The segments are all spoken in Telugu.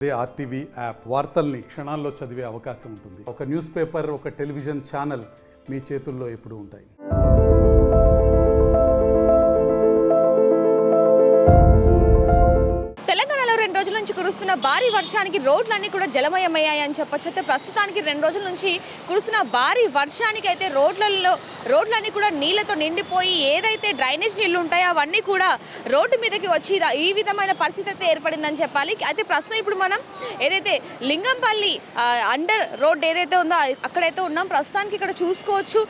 అదే ఆర్టీవీ యాప్ వార్తల్ని క్షణాల్లో చదివే అవకాశం ఉంటుంది. ఒక న్యూస్ పేపర్, ఒక టెలివిజన్ ఛానల్ మీ చేతుల్లో ఎప్పుడూ ఉంటాయి. తెలంగాణలో 2 రోజుల నుంచి కురుస్తున్న భారీ వర్షానికి రోడ్లన్నీ కూడా జలమయమయ్యాయని చెప్పొచ్చు. అయితే ప్రస్తుతానికి 2 రోజుల నుంచి కురుస్తున్న భారీ వర్షానికి అయితే రోడ్లన్నీ కూడా నీళ్లతో నిండిపోయి ఏదైతే డ్రైనేజ్ నీళ్లు ఉంటాయో అవన్నీ కూడా రోడ్డు మీదకి వచ్చి ఈ విధమైన పరిస్థితి అయితే ఏర్పడిందని చెప్పాలి. అయితే ప్రస్తుతం ఇప్పుడు మనం ఏదైతే లింగంపల్లి అండర్ రోడ్ ఏదైతే ఉందో అక్కడైతే ఉన్నాం. ప్రస్తుతానికి ఇక్కడ చూసుకోవచ్చు,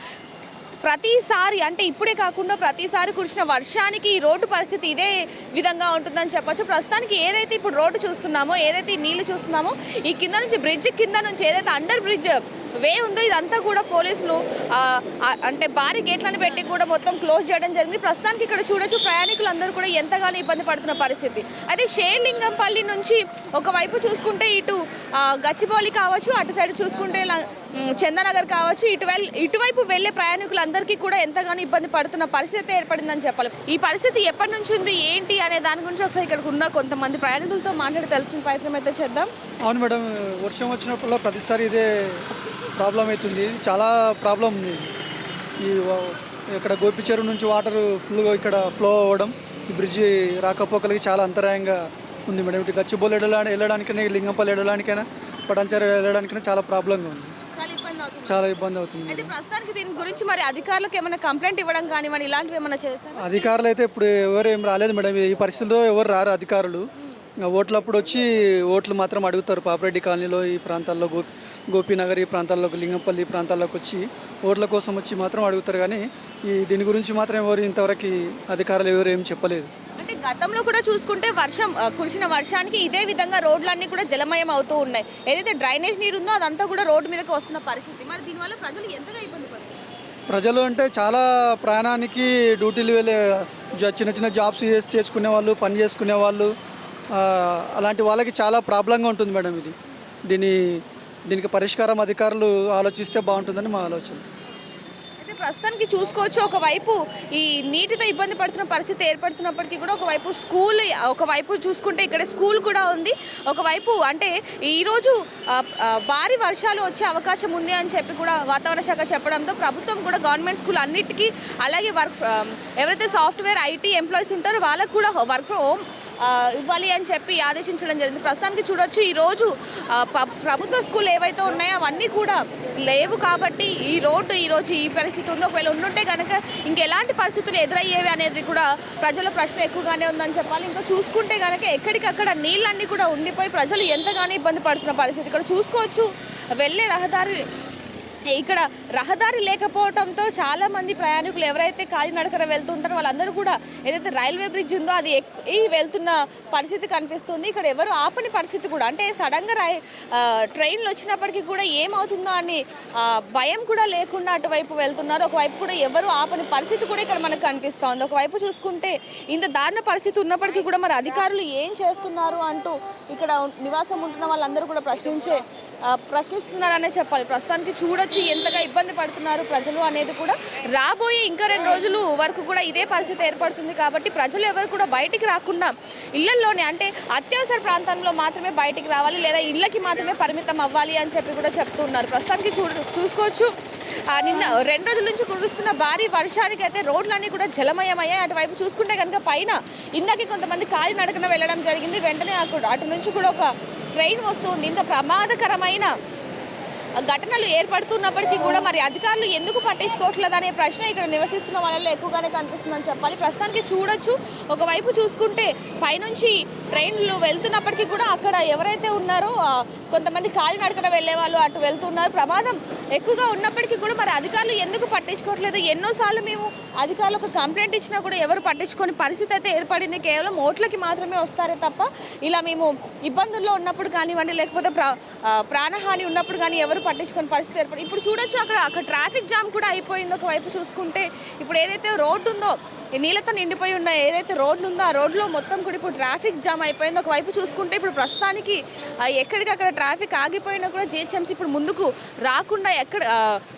ప్రతిసారి అంటే ఇప్పుడే కాకుండా ప్రతిసారి కురిసిన వర్షానికి ఈ రోడ్డు పరిస్థితి ఇదే విధంగా ఉంటుందని చెప్పొచ్చు. ప్రస్తుతానికి ఏదైతే ఇప్పుడు రోడ్డు చూస్తున్నామో, ఏదైతే నీళ్లు చూస్తున్నామో, ఈ కింద నుంచి బ్రిడ్జ్ కింద నుంచి ఏదైతే అండర్ బ్రిడ్జ్ వే ఉందో ఇదంతా కూడా పోలీసులు అంటే భారీ గేట్లను పెట్టి కూడా మొత్తం క్లోజ్ చేయడం జరిగింది. ప్రస్తుతానికి ఇక్కడ చూడొచ్చు, ప్రయాణికులందరూ కూడా ఎంతగానో ఇబ్బంది పడుతున్న పరిస్థితి. అయితే షేర్లింగంపల్లి నుంచి ఒకవైపు చూసుకుంటే ఇటు గచ్చిబౌలి కావచ్చు, అటు సైడ్ చూసుకుంటే చందనగర్ కావచ్చు, ఇటువైపు వెళ్లే ప్రయాణికులందరికీ కూడా ఎంతగానో ఇబ్బంది పడుతున్న పరిస్థితి ఏర్పడిందని చెప్పాలి. ఈ పరిస్థితి ఎప్పటి నుంచి ఉంది ఏంటి అనే దాని గురించి ఒకసారి ఇక్కడ ఉన్న కొంతమంది ప్రయాణికులతో మాట్లాడి తెలుసుకునే ప్రయత్నం అయితే చేద్దాం. అవును మేడం, వర్షం వచ్చినప్పుడు ప్రతిసారి ఇదే ప్రాబ్లం అవుతుంది. చాలా ప్రాబ్లం ఉంది. ఇక్కడ గోపి చెరువు నుంచి వాటర్ ఫుల్గా ఇక్కడ ఫ్లో అవ్వడం, ఈ బ్రిడ్జి రాకపోకలకి చాలా అంతరాయంగా ఉంది మేడం. ఇటు గచ్చిబౌలి వెళ్ళడానికైనా, లింగంపల్లి వెళ్ళడానికైనా, పటాన్చెరు వెళ్ళడానికైనా చాలా ప్రాబ్లంగా ఉంది. చాలా ఇబ్బంది అవుతుంది. అయితే ప్రస్తుతానికి దీని గురించి మరి అధికారులకు ఏమైనా కంప్లైంట్ ఇవ్వడం కానీ మరి ఇలాంటివి ఏమైనా చేశారు? అధికారులు అయితే ఇప్పుడు ఎవరు ఏం రాలేదు మేడం. ఈ పరిస్థితుల్లో ఎవరు రారు అధికారులు. ఓట్లప్పుడు వచ్చి ఓట్లు మాత్రం అడుగుతారు. పాపిరెడ్డి కాలనీలో ఈ ప్రాంతాల్లో, గోపీనగర్ ఈ ప్రాంతాల్లో, లింగంపల్లి ప్రాంతాల్లోకి వచ్చి ఓట్ల కోసం వచ్చి మాత్రం అడుగుతారు. కానీ దీని గురించి మాత్రం ఎవరు ఇంతవరకు అధికారులు ఎవరు ఏం చెప్పలేదు. అంటే గతంలో కూడా చూసుకుంటే కురిసిన వర్షానికి ఇదే విధంగా రోడ్లన్నీ కూడా జలమయం అవుతూ ఉన్నాయి. ఏదైతే డ్రైనేజ్ నీరు ఉందో అదంతా కూడా రోడ్డు మీదకి వస్తున్న పరిస్థితి. మరి దీనివల్ల ప్రజలు ఎంతగా ఇబ్బంది పడుతున్నారు? ప్రజలు అంటే చాలా ప్రాణానికి డ్యూటీలు వెళ్ళే చిన్న చిన్న జాబ్స్ చేసుకునే వాళ్ళు, పని చేసుకునే వాళ్ళు, అలాంటి వాళ్ళకి చాలా ప్రాబ్లంగా ఉంటుంది మేడం. దీనికి పరిష్కారం అధికారులు ఆలోచిస్తే బాగుంటుందని మా ఆలోచన. అయితే ప్రస్తుతానికి చూసుకోవచ్చు, ఒకవైపు ఈ నీటితో ఇబ్బంది పడుతున్న పరిస్థితి ఏర్పడుతున్నప్పటికీ కూడా ఒకవైపు చూసుకుంటే ఇక్కడ స్కూల్ కూడా ఉంది. ఒకవైపు అంటే ఈరోజు భారీ వర్షాలు వచ్చే అవకాశం ఉంది అని చెప్పి కూడా వాతావరణ శాఖ చెప్పడంతో ప్రభుత్వం కూడా గవర్నమెంట్ స్కూల్ అన్నిటికీ, అలాగే ఎవరైతే సాఫ్ట్వేర్ ఐటీ ఎంప్లాయీస్ ఉంటారో వాళ్ళకు కూడా వర్క్ ఫ్రమ్ హోమ్ ఇవ్వాలి అని చెప్పి ఆదేశించడం జరిగింది. ప్రస్తుతానికి చూడొచ్చు, ఈరోజు ప్రభుత్వ స్కూల్ ఏవైతే ఉన్నాయో అవన్నీ కూడా లేవు కాబట్టి ఈ రోడ్డు ఈరోజు ఈ పరిస్థితి ఉంది. ఒకవేళ ఉండుంటే కనుక ఇంకెలాంటి పరిస్థితులు ఎదురయ్యేవి అనేది కూడా ప్రజల ప్రశ్న ఎక్కువగానే ఉందని చెప్పాలి. ఇంకా చూసుకుంటే కనుక ఎక్కడికక్కడ నీళ్ళన్నీ కూడా ఉండిపోయి ప్రజలు ఎంతగానో ఇబ్బంది పడుతున్న పరిస్థితి. ఇక్కడ చూసుకోవచ్చు, వెళ్ళే ఇక్కడ రహదారి లేకపోవడంతో చాలామంది ప్రయాణికులు ఎవరైతే కాలినడకన వెళ్తుంటారో వాళ్ళందరూ కూడా ఏదైతే రైల్వే బ్రిడ్జ్ ఉందో అది వెళ్తున్న పరిస్థితి కనిపిస్తుంది. ఇక్కడ ఎవరు ఆపని పరిస్థితి కూడా, అంటే సడన్గా ట్రైన్లు వచ్చినప్పటికీ కూడా ఏమవుతుందో అని భయం కూడా లేకుండా అటువైపు వెళ్తున్నారు. ఒకవైపు కూడా ఎవరు ఆపని పరిస్థితి కూడా ఇక్కడ మనకు కనిపిస్తోంది. ఒకవైపు చూసుకుంటే ఇంత దారుణ పరిస్థితి ఉన్నప్పటికీ కూడా మరి అధికారులు ఏం చేస్తున్నారు అంటూ ఇక్కడ నివాసం ఉంటున్న వాళ్ళందరూ కూడా ప్రశ్నిస్తున్నారనే చెప్పాలి. ప్రస్తుతానికి చూడొచ్చు ఎంతగా ఇబ్బంది పడుతున్నారు ప్రజలు అనేది కూడా. రాబోయే ఇంకా 2 రోజులు వరకు కూడా ఇదే పరిస్థితి ఏర్పడుతుంది కాబట్టి ప్రజలు ఎవరు కూడా బయటికి రాకుండా ఇళ్లలోనే, అంటే అత్యవసర ప్రాంతంలో మాత్రమే బయటికి రావాలి, లేదా ఇళ్ళకి మాత్రమే పరిమితం అవ్వాలి అని చెప్పి కూడా చెప్తున్నారు. ప్రస్తుతానికి చూసుకోవచ్చు, నిన్న 2 రోజుల నుంచి కురుస్తున్న భారీ వర్షానికి అయితే రోడ్లన్నీ కూడా జలమయమయ్యాయి. అటువైపు చూసుకుంటే కనుక పైన ఇందాక కొంతమంది కాలినడకన వెళ్ళడం జరిగింది. వెంటనే అటు నుంచి కూడా ఒక ట్రైన్ వస్తుంది. ఇంత ప్రమాదకరమైన ఘటనలు ఏర్పడుతున్నప్పటికీ కూడా మరి అధికారులు ఎందుకు పట్టించుకోవట్లేదు అనే ప్రశ్న ఇక్కడ నివసిస్తున్న వాళ్ళలో ఎక్కువగానే కనిపిస్తుందని చెప్పాలి. ప్రస్తుతానికి చూడొచ్చు, ఒకవైపు చూసుకుంటే పైనుంచి ట్రైన్లు వెళ్తున్నప్పటికీ కూడా అక్కడ ఎవరైతే ఉన్నారో కొంతమంది కాలినడకన వెళ్ళే వాళ్ళు అటు వెళ్తున్నారు. ప్రమాదం ఎక్కువగా ఉన్నప్పటికీ కూడా మరి అధికారులు ఎందుకు పట్టించుకోవట్లేదు? ఎన్నోసార్లు మేము అధికారులకు కంప్లైంట్ ఇచ్చినా కూడా ఎవరు పట్టించుకొని పరిస్థితి అయితే ఏర్పడింది. కేవలం ఓట్లకి మాత్రమే వస్తారే తప్ప ఇలా మేము ఇబ్బందుల్లో ఉన్నప్పుడు కానివ్వండి, లేకపోతే ప్రాణహాని ఉన్నప్పుడు కానీ ఎవరు పట్టించుకొని పరిస్థితి ఏర్పడింది. ఇప్పుడు చూడొచ్చు, అక్కడ ట్రాఫిక్ జామ్ కూడా అయిపోయింది. ఒకవైపు చూసుకుంటే ఇప్పుడు ఏదైతే రోడ్డు ఉందో ఈ నీళ్ళతో నిండిపోయి ఉన్న ఏదైతే రోడ్లు ఉందో ఆ రోడ్లో మొత్తం కూడా ఇప్పుడు ట్రాఫిక్ జామ్ అయిపోయింది. ఒకవైపు చూసుకుంటే ఇప్పుడు ప్రస్తుతానికి ఎక్కడికక్కడ ట్రాఫిక్ ఆగిపోయినా కూడా జిహెచ్ఎంసీ ఇప్పుడు ముందుకు రాకుండా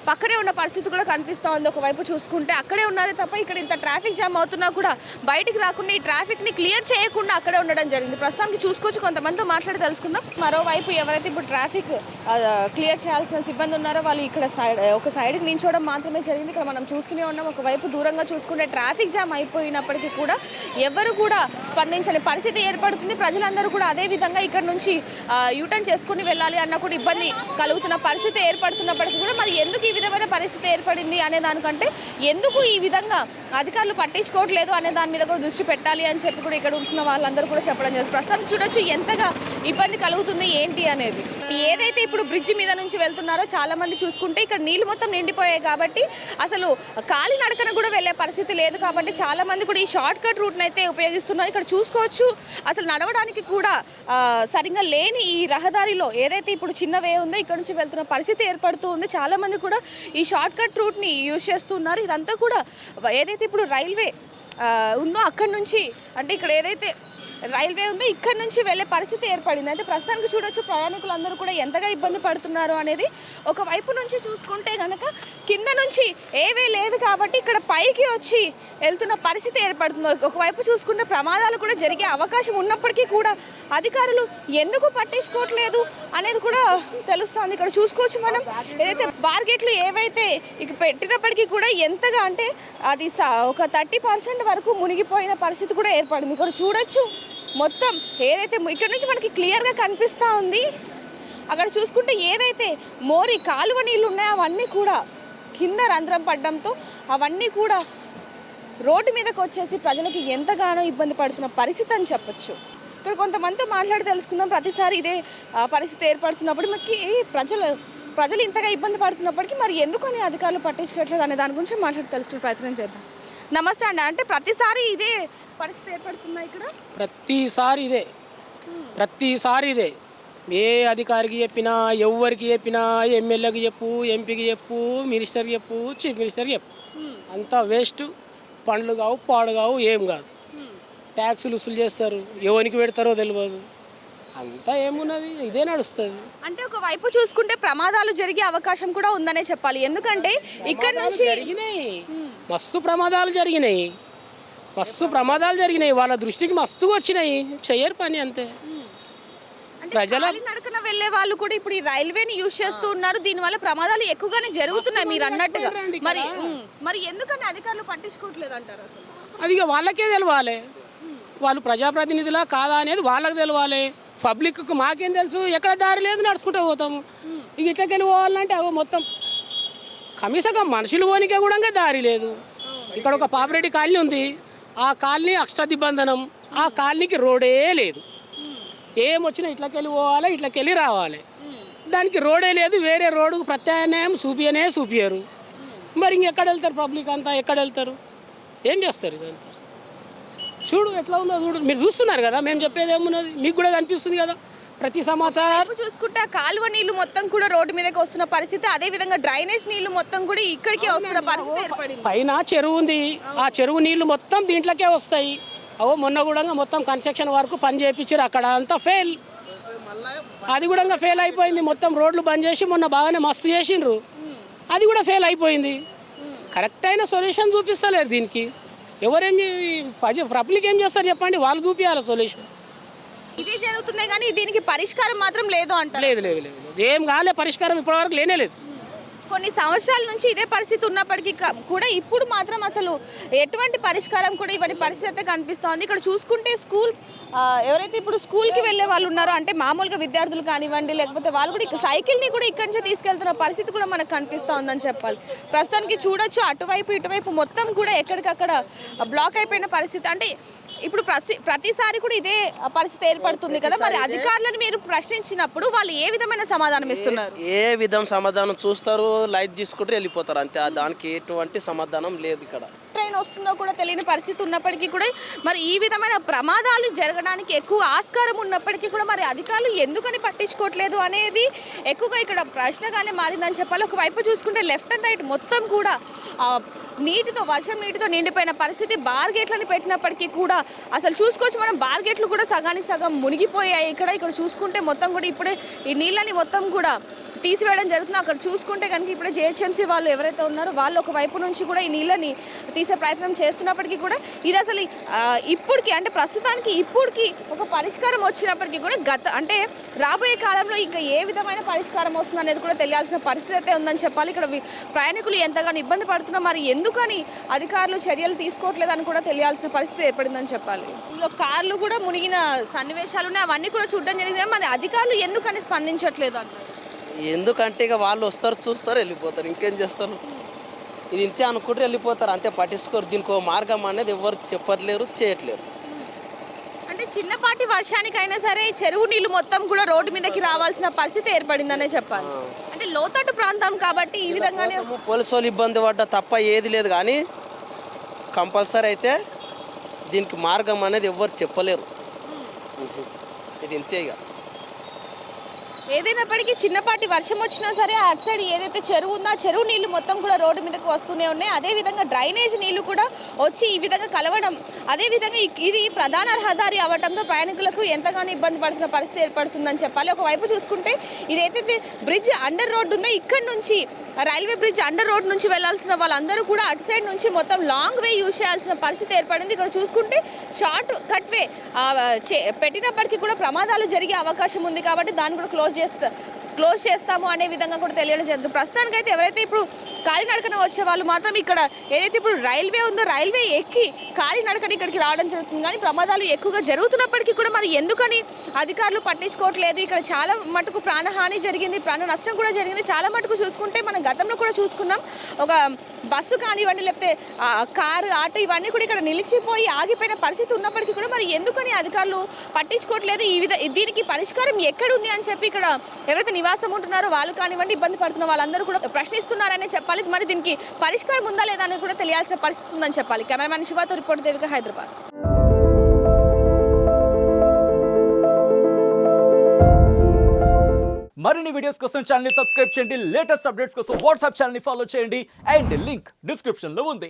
పక్కనే ఉన్న పరిస్థితి కూడా కనిపిస్తూ ఉంది. ఒకవైపు చూసుకుంటే అక్కడే ఉన్నారే తప్ప ఇక్కడ ఇంత ట్రాఫిక్ జామ్ అవుతున్నా కూడా బయటికి రాకుండా ఈ ట్రాఫిక్ని క్లియర్ చేయకుండా అక్కడే ఉండడం జరిగింది. ప్రస్తుతానికి చూసుకోవచ్చు, కొంతమందితో మాట్లాడి తెలుసుకుందాం. మరోవైపు ఎవరైతే ఇప్పుడు ట్రాఫిక్ క్లియర్ చేయాల్సిన సిబ్బంది ఉన్నారో వాళ్ళు ఇక్కడ ఒక సైడ్కి నించోవడం మాత్రమే జరిగింది. ఇక్కడ మనం చూస్తూనే ఉన్నాం. ఒకవైపు దూరంగా చూసుకుంటే ట్రాఫిక్ జామ్ అయిపోయినప్పటికీ కూడా ఎవరు కూడా స్పందించని పరిస్థితి ఏర్పడుతుంది. ప్రజలందరూ కూడా అదే విధంగా ఇక్కడ నుంచి యూటర్న్ చేసుకుని వెళ్ళాలి అన్న కూడా ఇబ్బంది కలుగుతున్న పరిస్థితి ఏర్పడుతున్నప్పటికీ కూడా మరి ఎందుకు ఈ విధమైన పరిస్థితి ఏర్పడింది అనే దానికంటే ఎందుకు ఈ విధంగా అధికారులు పట్టించుకోవట్లేదు అనే దాని మీద కూడా దృష్టి పెట్టాలి అని చెప్పి కూడా ఇక్కడ ఉంటున్న వాళ్ళందరూ కూడా చెప్పడం జరుగుతుంది. ప్రస్తుతానికి చూడొచ్చు ఎంతగా ఇబ్బంది కలుగుతుంది ఏంటి అనేది. ఏదైతే ఇప్పుడు బ్రిడ్జ్ మీద నుంచి వెళ్తున్నారో చాలా మంది చూసుకుంటే ఇక్కడ నీళ్లు మొత్తం నిండిపోయాయి కాబట్టి అసలు కాలి నడకన కూడా వెళ్ళే పరిస్థితి లేదు కాబట్టి చాలా మంది కూడా ఈ షార్ట్ కట్ రూట్ని అయితే ఉపయోగిస్తున్నారు. ఇక్కడ చూసుకోవచ్చు అసలు నడవడానికి కూడా సరిగ్గా లేని ఈ రహదారిలో ఏదైతే ఇప్పుడు చిన్న వే ఉందో ఇక్కడ నుంచి వెళ్తున్న పరిస్థితి ఏర్పడుతూ ఉంది. చాలా మంది కూడా ఈ షార్ట్ కట్ రూట్ని యూజ్ చేస్తున్నారు. ఇదంతా కూడా ఏదైతే ఇప్పుడు రైల్వే ఉందో అక్కడి నుంచి అంటే ఇక్కడ ఏదైతే రైల్వే ఉందో ఇక్కడ నుంచి వెళ్ళే పరిస్థితి ఏర్పడింది. అయితే ప్రస్తుతానికి చూడొచ్చు ప్రయాణికులందరూ కూడా ఎంతగా ఇబ్బంది పడుతున్నారు అనేది. ఒకవైపు నుంచి చూసుకుంటే కనుక కింద నుంచి ఏవే లేదు కాబట్టి ఇక్కడ పైకి వచ్చి వెళ్తున్న పరిస్థితి ఏర్పడుతుంది. ఒకవైపు చూసుకుంటే ప్రమాదాలు కూడా జరిగే అవకాశం ఉన్నప్పటికీ కూడా అధికారులు ఎందుకు పట్టించుకోవట్లేదు అనేది కూడా తెలుస్తుంది. ఇక్కడ చూసుకోవచ్చు మనం ఏదైతే బార్గేట్లు ఏవైతే ఇక పెట్టినప్పటికీ కూడా ఎంతగా అంటే అది ఒక 30% వరకు మునిగిపోయిన పరిస్థితి కూడా ఏర్పడింది. ఇక్కడ చూడొచ్చు మొత్తం ఏదైతే ఇక్కడ నుంచి మనకి క్లియర్గా కనిపిస్తూ ఉంది. అక్కడ చూసుకుంటే ఏదైతే మోరి కాలువ నీళ్ళు ఉన్నాయో అవన్నీ కూడా కింద రంధ్రం పడడంతో అవన్నీ కూడా రోడ్డు మీదకి వచ్చేసి ప్రజలకి ఎంతగానో ఇబ్బంది పడుతున్న పరిస్థితి అని చెప్పొచ్చు. ఇక్కడ కొంతమందితో మాట్లాడి తెలుసుకుందాం. ప్రతిసారి ఇదే పరిస్థితి ఏర్పడుతున్నప్పుడు మనకి ప్రజలు ఇంతగా ఇబ్బంది పడుతున్నప్పటికీ మరి ఎందుకని అధికారులు పట్టించుకోవట్లేదు అనే దాని గురించి మాట్లాడి తెలుసుకునే ప్రయత్నం చేద్దాం. నమస్తే అండి. అంటే ప్రతిసారి ఇదే పరిస్థితి ఏర్పడుతుందా ఇక్కడ? ప్రతిసారి ఇదే ఏ అధికారికి చెప్పినా ఎవరికి చెప్పినా ఎమ్మెల్యేకి చెప్పు, ఎంపీకి చెప్పు, మినిస్టర్కి చెప్పు, చీఫ్ మినిస్టర్కి చెప్పు, అంతా వేస్ట్. పండ్లు కావు, పాడు కావు, ఏం కాదు. ట్యాక్సులు వసూలు చేస్తారు, ఎవరికి పెడతారో తెలియదు. అంతా ఏమున్నది, ఇదే నడుస్తుంది. అంటే ఒక వైపు చూసుకుంటే ప్రమాదాలు జరిగే అవకాశం కూడా ఉందనే చెప్పాలి. ఎందుకంటే ఇక్కడ నుంచి మస్తు ప్రమాదాలు జరిగినాయి. వాళ్ళ దృష్టికి మస్తుగా వచ్చినాయి, చెయ్యరు పని అంతే. ప్రజల నడకన వెళ్ళే వాళ్ళు కూడా ఇప్పుడు ఈ రైల్వేని యూజ్ చేస్తూ ఉన్నారు. దీనివల్ల ప్రమాదాలు ఎక్కువగానే జరుగుతున్నాయి మీరు అన్నట్టుగా. మరి ఎందుకని అధికారులు పట్టించుకోవట్లేదు అంటారు? అసలు అది వాళ్ళకే తెలవాలి. వాళ్ళు ప్రజాప్రతినిధులా కాదా అనేది వాళ్ళకి తెలవాలి. పబ్లిక్కు మాకేం తెలుసు, ఎక్కడ దారి లేదు, నడుచుకుంటూ పోతాము. ఇక ఇట్లకెళ్ళి పోవాలంటే అవి మొత్తం కనీసంగా మనుషులు పోనీకే కూడా దారి లేదు. ఇక్కడ ఒక పాపిరెడ్డి కాలనీ ఉంది, ఆ కాలనీ అష్టదిబంధనం, ఆ కాలనీకి రోడే లేదు. ఏమొచ్చినా ఇట్లకెళ్ళి పోవాలి, ఇట్లకెళ్ళి రావాలి. దానికి రోడే లేదు. వేరే రోడ్డుకు ప్రత్యామ్నాయం చూపియరు. మరి ఇంకెక్కడ వెళ్తారు పబ్లిక్ అంతా? ఎక్కడ వెళ్తారు? ఏం చేస్తారు? ఇదంతా చూడు ఎట్లా ఉందో చూడు. మీరు చూస్తున్నారు కదా, మేము చెప్పేది ఏమున్నది, మీకు కూడా కనిపిస్తుంది కదా ప్రతి సమాచారం. చూసుకుంటే కాలువ నీళ్లు మొత్తం కూడా రోడ్డు మీదకి వస్తున్న పరిస్థితి, అదే విధంగా డ్రైనేజ్ నీళ్లు మొత్తం కూడా ఇక్కడికే వస్తున్న పరిస్థితి ఏర్పడింది. పైన చెరువు ఉంది, ఆ చెరువు నీళ్లు మొత్తం దీంట్లోకే వస్తాయి. మొన్న కూడా మొత్తం కన్స్ట్రక్షన్ వరకు పని చేయించారు, అక్కడ అంతా ఫెయిల్. అది కూడా ఫెయిల్ అయిపోయింది. మొత్తం రోడ్లు బంద్ చేసి మొన్న బాగానే మస్తు చేసిండ్రు, అది కూడా ఫెయిల్ అయిపోయింది. కరెక్ట్ అయిన సొల్యూషన్ చూపిస్తలేరు దీనికి. ఎవరేం పబ్లిక్ ఏం చేస్తారు చెప్పండి, వాళ్ళు చూపించాలి సొల్యూషన్. ఇది జరుగుతుంది కానీ దీనికి పరిష్కారం మాత్రం లేదు అంట. లేదు, ఏం కాలే పరిష్కారం ఇప్పటివరకు లేనేలేదు. కొన్ని సంవత్సరాల నుంచి ఇదే పరిస్థితి ఉన్నప్పటికీ కూడా ఇప్పుడు మాత్రం అసలు ఎటువంటి పరిష్కారం కూడా ఇవన్నీ పరిస్థితి అయితే కనిపిస్తోంది. ఇక్కడ చూసుకుంటే ఎవరైతే ఇప్పుడు స్కూల్కి వెళ్ళే వాళ్ళు ఉన్నారో, అంటే మామూలుగా విద్యార్థులు కానివ్వండి, లేకపోతే వాళ్ళు కూడా సైకిల్ని కూడా ఇక్కడి నుంచి తీసుకెళ్తున్న పరిస్థితి కూడా మనకు కనిపిస్తూ ఉందని చెప్పాలి. ప్రస్తుతానికి చూడొచ్చు అటువైపు ఇటువైపు మొత్తం కూడా ఎక్కడికక్కడ బ్లాక్ అయిపోయిన పరిస్థితి. అంటే ఇప్పుడు ప్రతిసారి కూడా ఇదే పరిస్థితి ఏర్పడుతుంది కదా. మరి అధికారులను మీరు ప్రశ్నించినప్పుడు వాళ్ళు ఏ విధమైన సమాధానం ఇస్తున్నారు? ఏ విధం సమాధానం చూస్తారు, లైట్ తీసుకుంటూ వెళ్ళిపోతారు అంతే. దానికి ఎటువంటి సమాధానం లేదు. ఇక్కడ ట్రైన్ వస్తుందో కూడా తెలియని పరిస్థితి ఉన్నప్పటికీ కూడా మరి ఈ విధమైన ప్రమాదాలు జరగడానికి ఎక్కువ ఆస్కారం ఉన్నప్పటికీ కూడా మరి అధికారులు ఎందుకని పట్టించుకోవట్లేదు అనేది ఎక్కువగా ఇక్కడ ప్రశ్నగానే మారిందని చెప్పాలి. ఒకవైపు చూసుకుంటే లెఫ్ట్ అండ్ రైట్ మొత్తం కూడా వర్షం నీటితో నిండిపోయిన పరిస్థితి. బార్ గేట్లని పెట్టినప్పటికీ కూడా అసలు చూసుకోవచ్చు మనం, బార్ గేట్లు కూడా సగానికి సగం మునిగిపోయాయి. ఇక్కడ చూసుకుంటే మొత్తం కూడా ఇప్పుడే ఈ నీళ్ళని మొత్తం కూడా తీసివేయడం జరుగుతుంది. అక్కడ చూసుకుంటే కనుక ఇప్పుడే జిహెచ్ఎంసీ వాళ్ళు ఎవరైతే ఉన్నారో వాళ్ళు ఒక వైపు నుంచి కూడా ఈ నీళ్ళని తీసే ప్రయత్నం చేస్తున్నప్పటికీ కూడా ఇది అసలు ఇప్పటికి అంటే ప్రస్తుతానికి ఇప్పటికి ఒక పరిష్కారం వచ్చినప్పటికీ కూడా అంటే రాబోయే కాలంలో ఇంకా ఏ విధమైన పరిష్కారం వస్తుంది అనేది కూడా తెలియాల్సిన పరిస్థితి అయితే ఉందని చెప్పాలి. ఇక్కడ ప్రయాణికులు ఎంతగానో ఇబ్బంది పడుతున్నారు, మరి ఎందుకని అధికారులు చర్యలు తీసుకోవట్లేదని కూడా తెలియాల్సిన పరిస్థితి ఏర్పడిందని చెప్పాలి. ఇందులో కార్లు కూడా మునిగిన సన్నివేశాలు ఉన్నాయి, అవన్నీ కూడా చూడడం జరిగింది. మరి అధికారులు ఎందుకని స్పందించట్లేదు అంటారు? ఎందుకంటే ఇక వాళ్ళు వస్తారు, చూస్తారు, వెళ్ళిపోతారు. ఇంకేం చేస్తారు? ఇది ఇంతే అనుకుంటే వెళ్ళిపోతారు, అంతే పట్టించుకోరు. దీనికి మార్గం అనేది ఎవరు చెప్పట్లేరు, చేయట్లేరు. అంటే చిన్నపాటి వర్షానికైనా సరే చెరువు నీళ్లు మొత్తం కూడా రోడ్డు మీదకి రావాల్సిన పరిస్థితి ఏర్పడిందనే చెప్పాలి. అంటే లోతట్టు ప్రాంతం కాబట్టి ఈ విధంగానే పోలీసు వాళ్ళు ఇబ్బంది పడ్డా తప్ప ఏది లేదు. కానీ కంపల్సరీ అయితే దీనికి మార్గం అనేది ఎవరు చెప్పలేరు. ఇది ఇంతే ఇక. ఏదైనప్పటికీ చిన్నపాటి వర్షం వచ్చినా సరే అటు సైడ్ ఏదైతే చెరువు ఉందో ఆ చెరువు నీళ్లు మొత్తం కూడా రోడ్డు మీదకి వస్తూనే ఉన్నాయి. అదేవిధంగా డ్రైనేజ్ నీళ్లు కూడా వచ్చి ఈ విధంగా కలవడం, అదేవిధంగా ఇది ప్రధాన రహదారి అవ్వడంతో ప్రయాణికులకు ఎంతగానో ఇబ్బంది పడుతున్న పరిస్థితి ఏర్పడుతుందని చెప్పాలి. ఒకవైపు చూసుకుంటే ఇదైతే బ్రిడ్జ్ అండర్ రోడ్డు ఉందో ఇక్కడ నుంచి రైల్వే బ్రిడ్జ్ అండర్ రోడ్ నుంచి వెళ్లాల్సిన వాళ్ళందరూ కూడా అటు సైడ్ నుంచి మొత్తం లాంగ్ వే యూజ్ చేయాల్సిన పరిస్థితి ఏర్పడింది. ఇక్కడ చూసుకుంటే షార్ట్ కట్ వే పెట్టినప్పటికీ కూడా ప్రమాదాలు జరిగే అవకాశం ఉంది కాబట్టి దాన్ని కూడా క్లోజ్ చేస్తాము అనే విధంగా కూడా తెలియడం జరుగుతుంది. ప్రస్తుతానికి అయితే ఎవరైతే ఇప్పుడు కాలినడకన వచ్చే వాళ్ళు మాత్రం ఇక్కడ ఏదైతే ఇప్పుడు రైల్వే ఉందో రైల్వే ఎక్కి కాలినడకని ఇక్కడికి రావడం జరుగుతుంది. కానీ ప్రమాదాలు ఎక్కువగా జరుగుతున్నప్పటికీ కూడా మరి ఎందుకని అధికారులు పట్టించుకోవట్లేదు? ఇక్కడ చాలా మటుకు ప్రాణహాని జరిగింది, ప్రాణ నష్టం కూడా జరిగింది. చాలా మటుకు చూసుకుంటే మనం గతంలో కూడా చూసుకున్నాం, ఒక బస్సు కానివ్వండి లేకపోతే కారు, ఆటో ఇవన్నీ కూడా ఇక్కడ నిలిచిపోయి ఆగిపోయిన పరిస్థితి ఉన్నప్పటికీ కూడా మరి ఎందుకని అధికారులు పట్టించుకోవట్లేదు? దీనికి పరిష్కారం ఎక్కడుంది అని చెప్పి ఇక్కడ ఎవరైతే నివాసం ఉంటున్నారో వాళ్ళు కానివ్వండి, ఇబ్బంది పడుతున్న వాళ్ళందరూ కూడా ప్రశ్నిస్తున్నారనే చెప్పాలి. మరి దీనికి పరిష్కారం ఉందా లేదా అని కూడా తెలియాల్సిన పరిస్థితి ఉందని చెప్పాలి. కెమెరామెన్ శివాతో రిపోర్ట్, దేవిక, హైదరాబాద్. మరిన్ని వీడియోస్ కోసం ఛానల్ ని సబ్స్క్రైబ్ చేయండి. లేటెస్ట్ అప్డేట్స్ కోసం వాట్సాప్ ఛానల్ ని ఫాలో చేయండి. అండ్ లింక్ డిస్క్రిప్షన్ లో ఉంది.